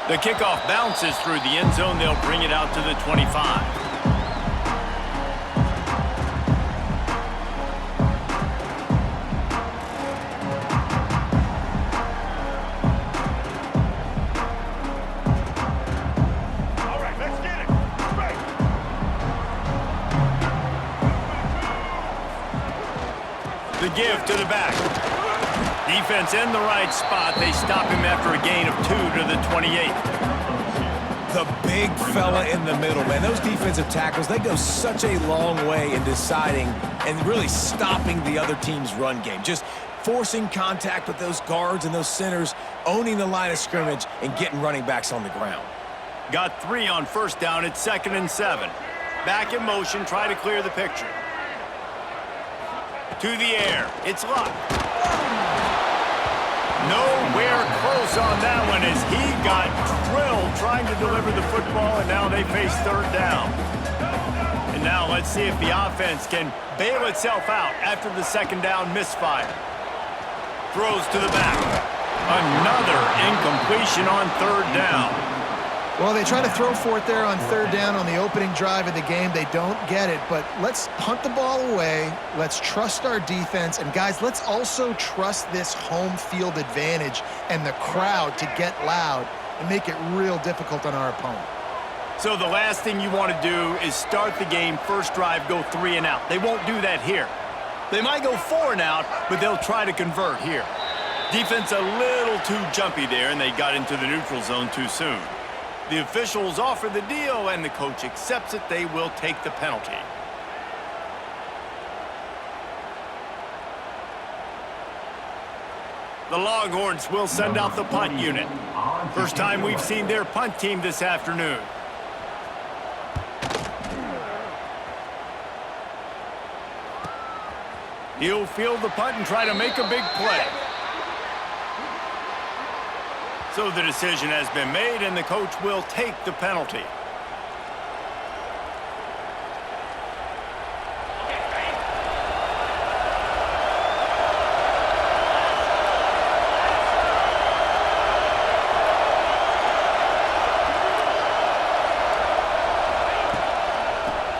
The kickoff bounces through the end zone. They'll bring it out to the 25. The give to the back. Defense in the right spot. They stop him after a gain of 2 to the 28. The big fella in the middle, man. Those defensive tackles, they go such a long way in deciding and really stopping the other team's run game. Just forcing contact with those guards and those centers, owning the line of scrimmage, and getting running backs on the ground. Got 3 on first down. It's 2nd and 7. Back in motion, try to clear the picture. To the air. It's Luck. Nowhere close on that one as he got drilled trying to deliver the football, and now they face 3rd down. And now let's see if the offense can bail itself out after the 2nd down misfire. Throws to the back. Another incompletion on 3rd down. Well, they try to throw for it there on 3rd down on the opening drive of the game. They don't get it, but let's punt the ball away. Let's trust our defense. And, guys, let's also trust this home field advantage and the crowd to get loud and make it real difficult on our opponent. So the last thing you want to do is start the game, first drive, go 3 and out. They won't do that here. They might go 4 and out, but they'll try to convert here. Defense a little too jumpy there, and they got into the neutral zone too soon. The officials offer the deal, and the coach accepts it. They will take the penalty. The Longhorns will send out the punt unit. First time we've seen their punt team this afternoon. He'll field the punt and try to make a big play. So the decision has been made, and the coach will take the penalty.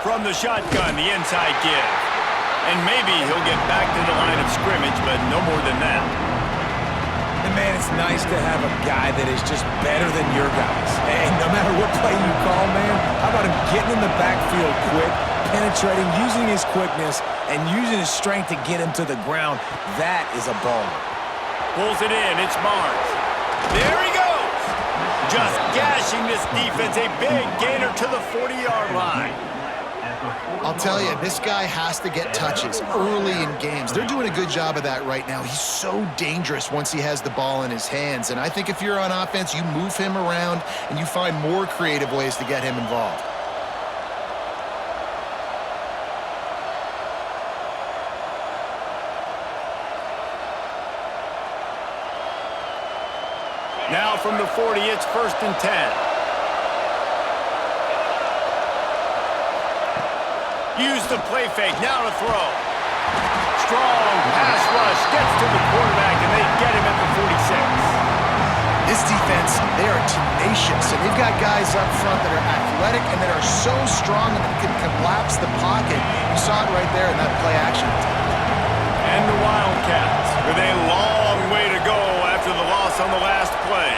From the shotgun, the inside give. And maybe he'll get back to the line of scrimmage, but no more than that. And, man, it's nice to have a guy that is just better than your guys. And no matter what play you call, man, how about him getting in the backfield quick, penetrating, using his quickness, and using his strength to get him to the ground? That is a baller. Pulls it in. It's Barnes. There he goes. Just gashing this defense. A big gainer to the 40-yard line. I'll tell you, this guy has to get touches early in games. They're doing a good job of that right now. He's so dangerous once he has the ball in his hands. And I think if you're on offense, you move him around and you find more creative ways to get him involved. Now from the 40, it's 1st and 10. Use the play fake, now to throw. Strong pass rush, gets to the quarterback, and they get him at the 46. This defense, they are tenacious, and they've got guys up front that are athletic and that are so strong that they can collapse the pocket. You saw it right there in that play action. And the Wildcats with a long way to go after the loss on the last play.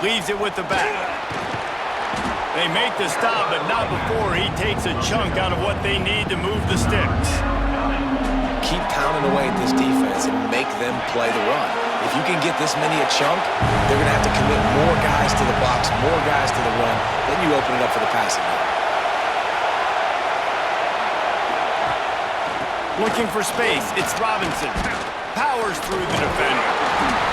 Leaves it with the back. They make the stop, but not before he takes a chunk out of what they need to move the sticks. Keep pounding away at this defense and make them play the run. If you can get this many a chunk, they're going to have to commit more guys to the box, more guys to the run. Then you open it up for the passing game. Looking for space, it's Robinson. Powers through the defender.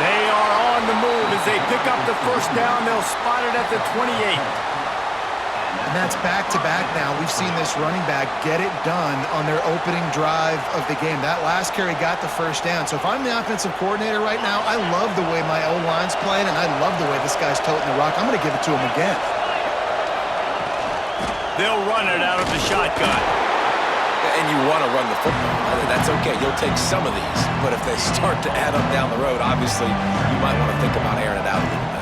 They are on the move as they pick up the first down. They'll spot it at the 28. And that's back-to-back now. We've seen this running back get it done on their opening drive of the game. That last carry got the first down. So if I'm the offensive coordinator right now, I love the way my O-line's playing, and I love the way this guy's toting the rock. I'm going to give it to him again. They'll run it out of the shotgun. And you want to run the football. That's okay. You'll take some of these. But if they start to add up down the road, obviously, you might want to think about airing it out a little bit.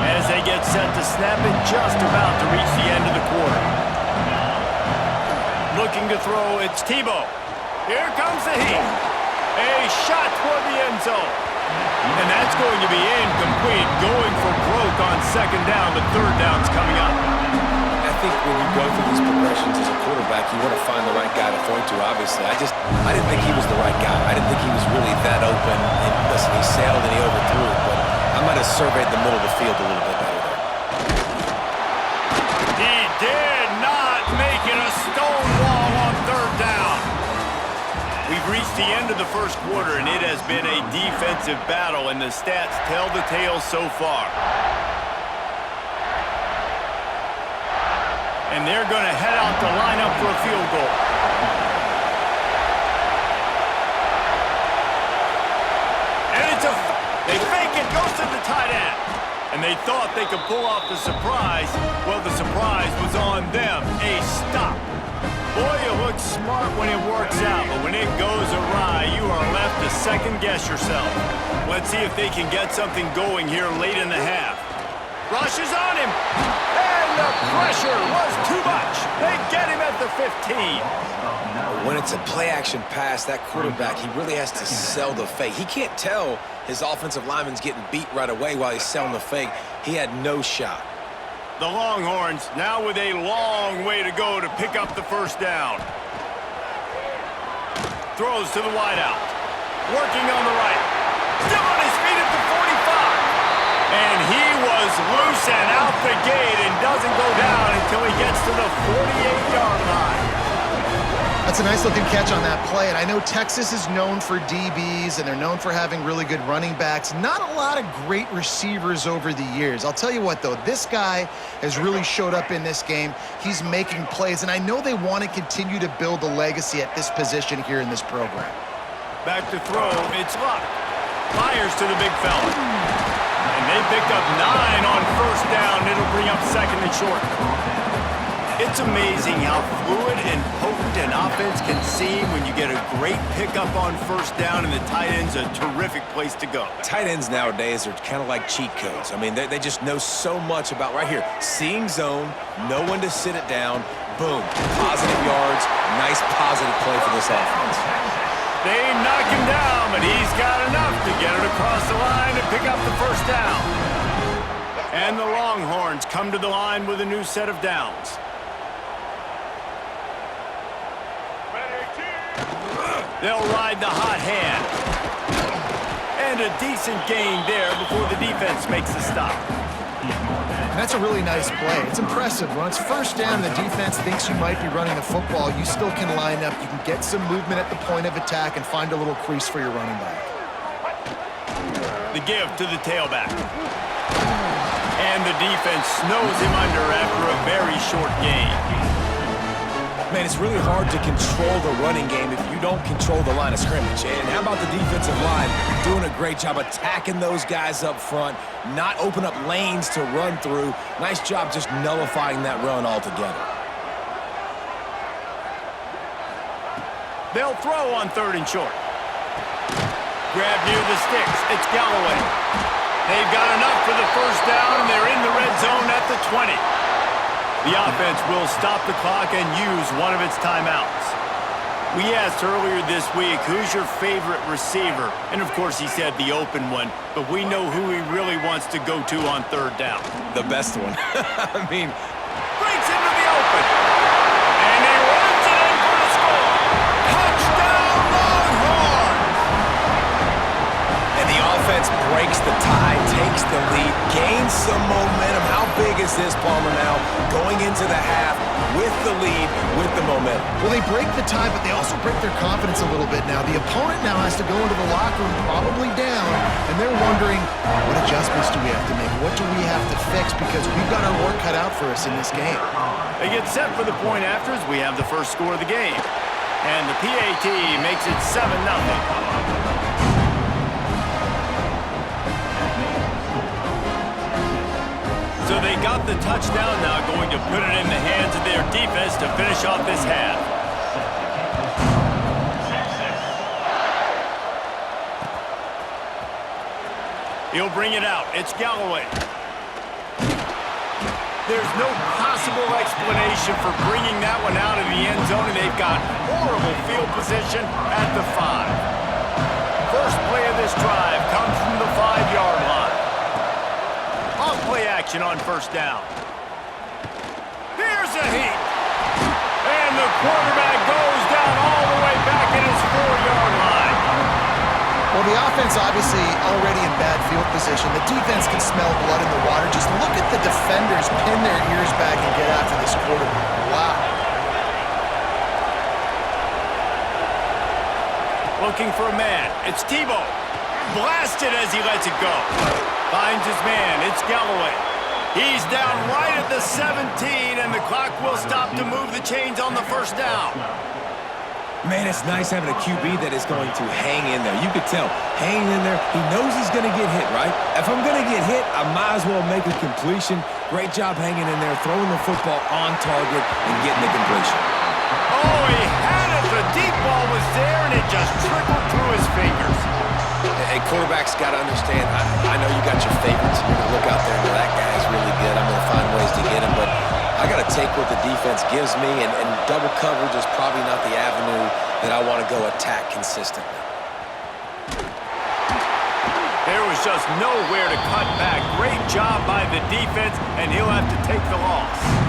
As they get set to snap it, just about to reach the end of the quarter. Looking to throw, it's Tebow. Here comes the heat. A shot toward the end zone. And that's going to be incomplete. Going for broke on second down. The third down's coming up. I think when you go through these progressions as a quarterback, you want to find the right guy to throw to, obviously. I didn't think he was the right guy. I didn't think he was really that open. And listen, he sailed and he overthrew it, but I might have surveyed the middle of the field a little bit better there. He did not make it a stone wall on third down. We've reached the end of the first quarter, and it has been a defensive battle, and the stats tell the tale so far. And they're going to head out to line up for a field goal. And they fake it, goes to the tight end. And they thought they could pull off the surprise. Well, the surprise was on them. A stop. Boy, you look smart when it works out, but when it goes awry, you are left to second-guess yourself. Let's see if they can get something going here late in the half. Rush is on him. And the pressure was too much. They get him at the 15. When it's a play-action pass, that quarterback, he really has to sell the fake. He can't tell his offensive lineman's getting beat right away while he's selling the fake. He had no shot. The Longhorns now with a long way to go to pick up the first down. Throws to the wideout. Working on the right. Still on his feet at the 45. And he was loose and out the gate and doesn't go down until he gets to the 48-yard line. That's a nice-looking catch on that play, and I know Texas is known for DBs, and they're known for having really good running backs. Not a lot of great receivers over the years. I'll tell you what, though, this guy has really showed up in this game. He's making plays, and I know they want to continue to build a legacy at this position here in this program. Back to throw, it's Luck. Fires to the big fella. And they picked up 9 on first down. It'll bring up second and short. It's amazing how fluid and potent an offense can seem when you get a great pickup on first down, and the tight end's a terrific place to go. Tight ends nowadays are kind of like cheat codes. I mean, they just know so much about right here. Seeing zone, know when to sit it down, boom, positive yards, nice positive play for this offense. They knock him down, but he's got enough to get it across the line and pick up the first down. And the Longhorns come to the line with a new set of downs. They'll ride the hot hand. And a decent gain there before the defense makes a stop. And that's a really nice play. It's impressive. When it's first down, the defense thinks you might be running the football. You still can line up. You can get some movement at the point of attack and find a little crease for your running back. The give to the tailback. And the defense snows him under after a very short gain. Man, it's really hard to control the running game if you don't control the line of scrimmage. And how about the defensive line doing a great job attacking those guys up front, not open up lanes to run through. Nice job just nullifying that run altogether. They'll throw on third and short. Grab near the sticks. It's Galloway. They've got enough for the first down, and they're in the red zone at the 20. The offense will stop the clock and use one of its timeouts. We asked earlier this week, who's your favorite receiver? And of course he said the open one, but we know who he really wants to go to on third down. The best one. I mean, breaks into the open. And he runs it in for the score. Touchdown Longhorns! And the offense breaks the tie, takes the lead, gains some momentum. How big is this, Palmer, now? Going into the half with the lead, with the momentum. Well, they break the tie, but they also break their confidence a little bit now. The opponent now has to go into the locker room probably down, and they're wondering, what adjustments do we have to make? What do we have to fix? Because we've got our work cut out for us in this game. They get set for the point afters. We have the first score of the game. And the PAT makes it 7-0. So they got the touchdown, now going to put it in the hands of their defense to finish off this half. He'll bring it out. It's Galloway. There's no possible explanation for bringing that one out of the end zone, and they've got horrible field position at the 5. First play of this drive comes from the 5-yard line. Off play action on first down. Here's a heat. And the quarterback goes down all the way back at his 4-yard line. Well, the offense obviously already in bad field position. The defense can smell blood in the water. Just look at the defenders pin their ears back and get after this quarterback. Wow. Looking for a man. It's Tebow. Blasted as he lets it go. Finds his man. It's Galloway. He's down right at the 17, and the clock will stop to move the chains on the first down. Man, it's nice having a QB that is going to hang in there. You could tell, hanging in there, he knows he's going to get hit, right? If I'm going to get hit, I might as well make a completion. Great job hanging in there, throwing the football on target and getting the completion. Oh, he had it. The deep ball was there, and it just trickled through his fingers. Hey, quarterbacks got to understand, I know you got your favorites. You're going to look out there and go, that guy's really good. I'm going to find ways to get him, but I got to take what the defense gives me, and double coverage is probably not the avenue that I want to go attack consistently. There was just nowhere to cut back. Great job by the defense, and he'll have to take the loss.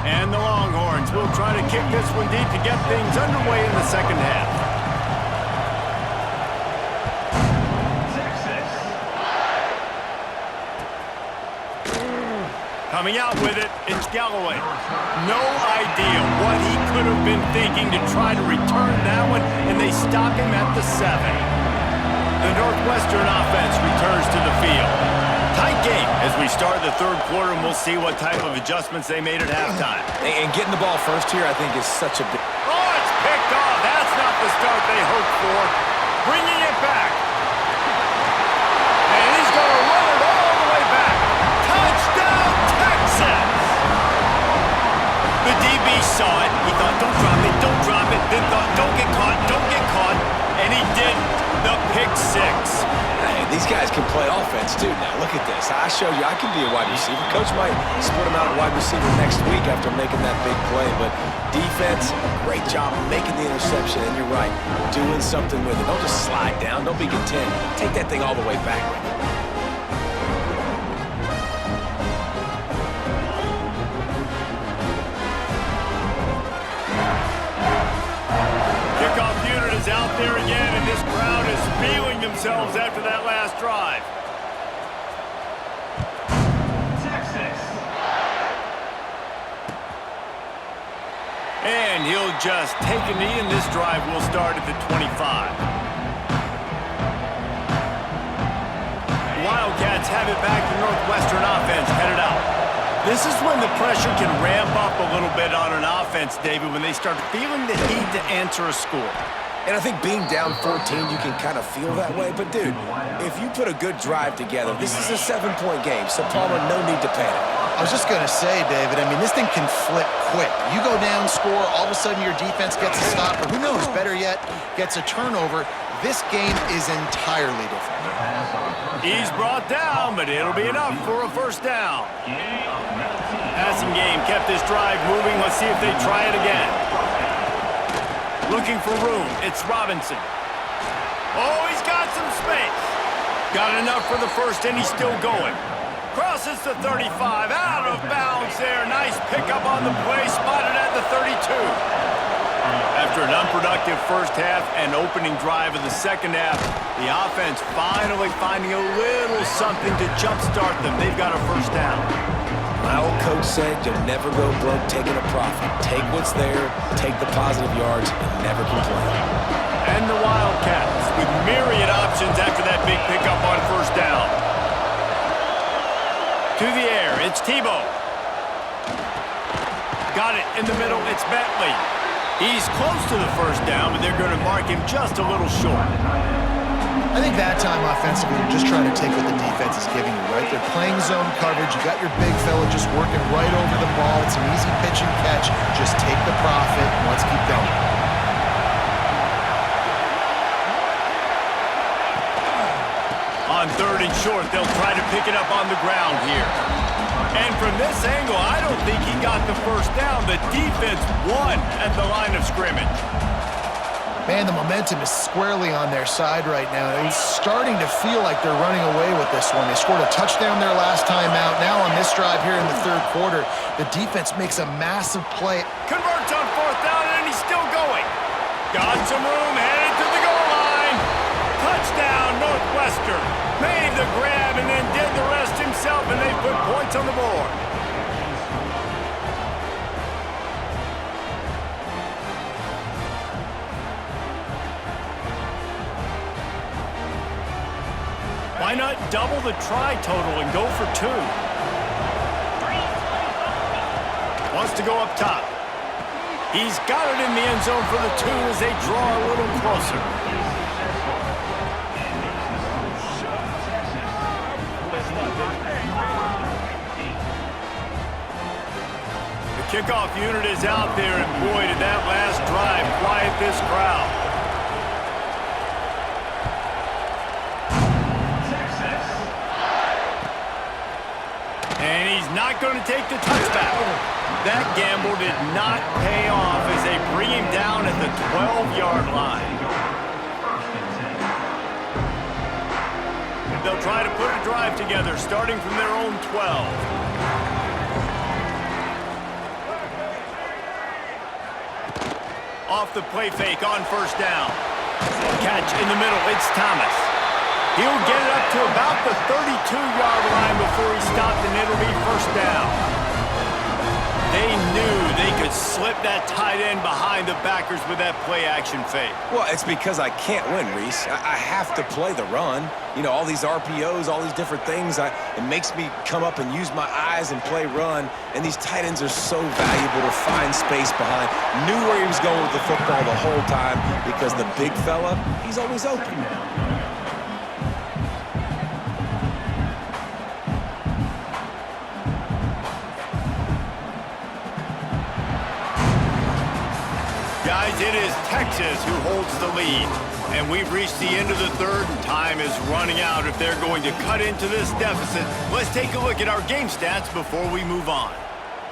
And the Longhorns will try to kick this one deep to get things underway in the second half. Coming out with it, it's Galloway. No idea what he could have been thinking to try to return that one, and they stop him at the 7. The Northwestern offense returns to the field. Tight game as we start the third quarter, and we'll see what type of adjustments they made at halftime. And getting the ball first here, I think, is such a big... Oh, it's picked off. That's not the start they hoped for. Bringing it back. And he's going to run it all the way back. Touchdown, Texas! The DB saw it. He thought, don't drop it. Then thought, don't get caught. And he didn't. The pick 6. Hey, these guys can play offense, too. Now, look at this. I showed you I can be a wide receiver. Coach might split him out at wide receiver next week after making that big play. But defense, great job making the interception. And you're right, doing something with it. Don't just slide down. Don't be content. Take that thing all the way back with you. Kickoff unit is out there again, and this crowd is feeling themselves after that last drive. Texas. And he'll just take a knee, and this drive will start at the 25. Wildcats have it back. The Northwestern offense headed out. This is when the pressure can ramp up a little bit on an offense, David, when they start feeling the heat to answer a score. And I think being down 14, you can kind of feel that way. But, dude, if you put a good drive together, this is a 7-point game, so Palmer, no need to panic. I was just going to say, David, I mean, this thing can flip quick. You go down, score, all of a sudden your defense gets a stop, or who knows, better yet, gets a turnover. This game is entirely different. He's brought down, but it'll be enough for a first down. Passing game kept this drive moving. Let's see if they try it again. Looking for room. It's Robinson. Oh, he's got some space. Got enough for the first, and he's still going. Crosses the 35. Out of bounds there. Nice pickup on the play. Spotted at the 32. After an unproductive first half and opening drive of the second half, the offense finally finding a little something to jumpstart them. They've got a first down. My old coach said you'll never go broke taking a profit. Take what's there, take the positive yards, and never complain. And the Wildcats with myriad options after that big pickup on first down. To the air, it's Tebow. Got it in the middle, it's Bentley. He's close to the first down, but they're going to mark him just a little short. I think that time offensively, you're just trying to take what the defense is giving you, right? They're playing zone coverage. You got your big fella just working right over the ball. It's an easy pitch and catch. Just take the profit and let's keep going. On 3rd and short, they'll try to pick it up on the ground here. And from this angle, I don't think he got the first down. The defense won at the line of scrimmage. Man, the momentum is squarely on their side right now. It's starting to feel like they're running away with this one. They scored a touchdown their last time out. Now on this drive here in the 3rd quarter, the defense makes a massive play. Converts on 4th down, and he's still going. Got some room, headed to the goal line. Touchdown, Northwestern. Made the grab and then did the rest himself, and they put points on the board. Why not double the try total and go for 2? Wants to go up top. He's got it in the end zone for the 2 as they draw a little closer. The kickoff unit is out there, and boy, did that last drive quiet this crowd. And he's not going to take the touchback. That gamble did not pay off as they bring him down at the 12-yard line. They'll try to put a drive together, starting from their own 12. Off the play fake on 1st down. Catch in the middle. It's Thomas. He'll get it up to about the 32-yard line before he stopped, and it'll be 1st down. They knew they could slip that tight end behind the backers with that play-action fake. Well, it's because I can't win, Reese. I have to play the run. You know, all these RPOs, all these different things. It makes me come up and use my eyes and play run. And these tight ends are so valuable to find space behind. Knew where he was going with the football the whole time because the big fella, he's always open. Guys, it is Texas who holds the lead. And we've reached the end of the 3rd, and time is running out if they're going to cut into this deficit. Let's take a look at our game stats before we move on.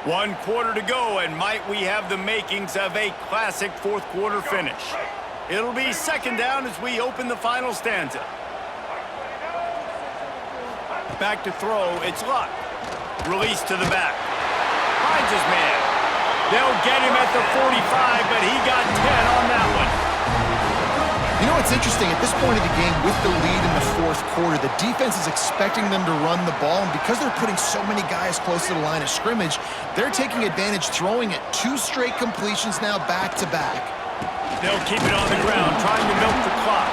1 quarter to go, and might we have the makings of a classic 4th quarter finish. It'll be 2nd down as we open the final stanza. Back to throw, it's Luck. Release to the back. Finds his man. They'll get him at the 45, but he got 10 on that one. You know what's interesting? At this point of the game, with the lead in the 4th quarter, the defense is expecting them to run the ball, and because they're putting so many guys close to the line of scrimmage, they're taking advantage, throwing it 2 straight completions now back-to-back. They'll keep it on the ground, trying to milk the clock.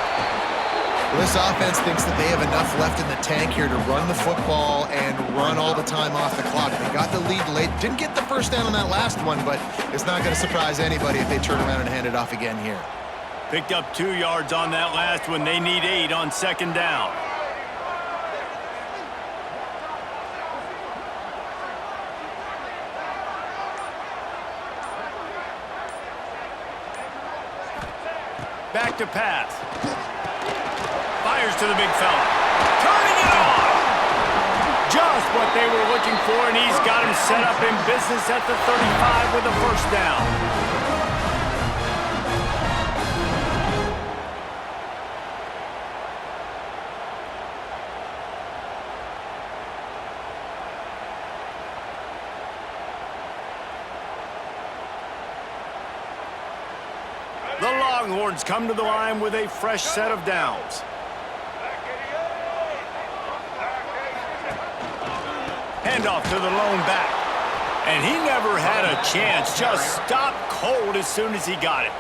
Well, this offense thinks that they have enough left in the tank here to run the football and run all the time off the clock. They got the lead late. Didn't get the 1st down on that last one, but it's not going to surprise anybody if they turn around and hand it off again here. Picked up 2 yards on that last one. They need 8 on 2nd down. Back to pass. Fires to the big fella. Turning it on. Just what they were looking for, and he's got him set up in business at the 35 with a 1st down. The Longhorns come to the line with a fresh set of downs. Handoff to the lone back. And he never had a chance. Just stopped cold as soon as he got it.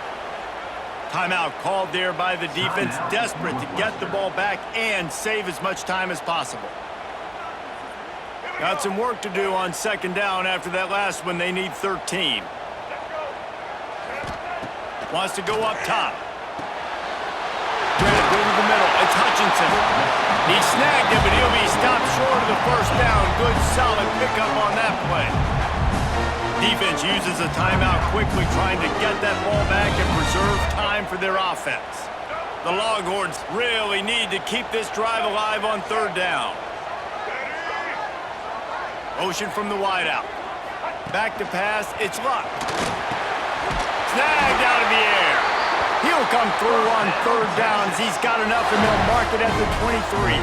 Timeout called there by the defense, desperate to get the ball back and save as much time as possible. Got some work to do on 2nd down after that last one. They need 13. Wants to go up top. Grabbed over the middle. It's Hutchinson. He snagged it, but he'll be stopped short of the first down. Good, solid pickup on that play. Defense uses a timeout quickly, trying to get that ball back and preserve time for their offense. The Longhorns really need to keep this drive alive on third down. Motion from the wideout. Back to pass. It's Luck. Snagged out of the air. He'll come through on third downs. He's got enough, and they'll mark it at the 23.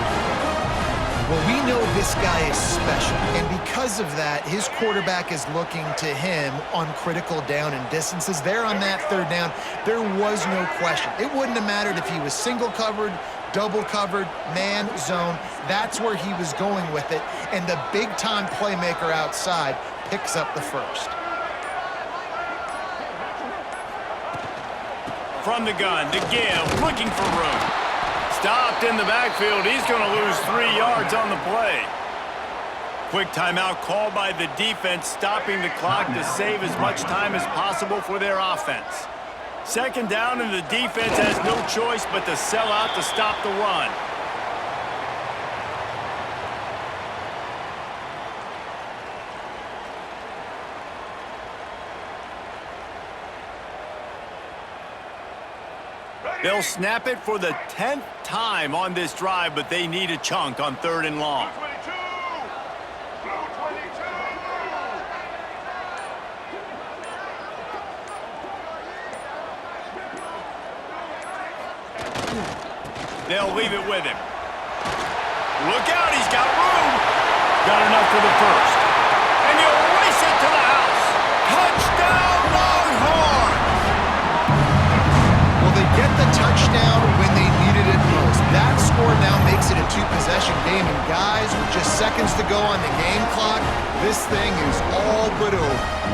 Well, we know this guy is special, and because of that, his quarterback is looking to him on critical down and distances. There on that third down, there was no question. It wouldn't have mattered if he was single covered, double covered, man, zone. That's where he was going with it, and the big-time playmaker outside picks up the first. From the gun to give, looking for room. Stopped in the backfield. He's going to lose 3 yards on the play. Quick timeout called by the defense, stopping the clock to save as much time as possible for their offense. Second down, and the defense has no choice but to sell out to stop the run. They'll snap it for the 10th time on this drive, but they need a chunk on third and long. They'll leave it with him. Look out, he's got room. Got enough for the first. And he'll race it to the house. Touchdown, Longhorns! Well, they get the touchdown when they needed it most. That score now makes it a two-possession game, and guys, with just seconds to go on the game clock, this thing is all but over.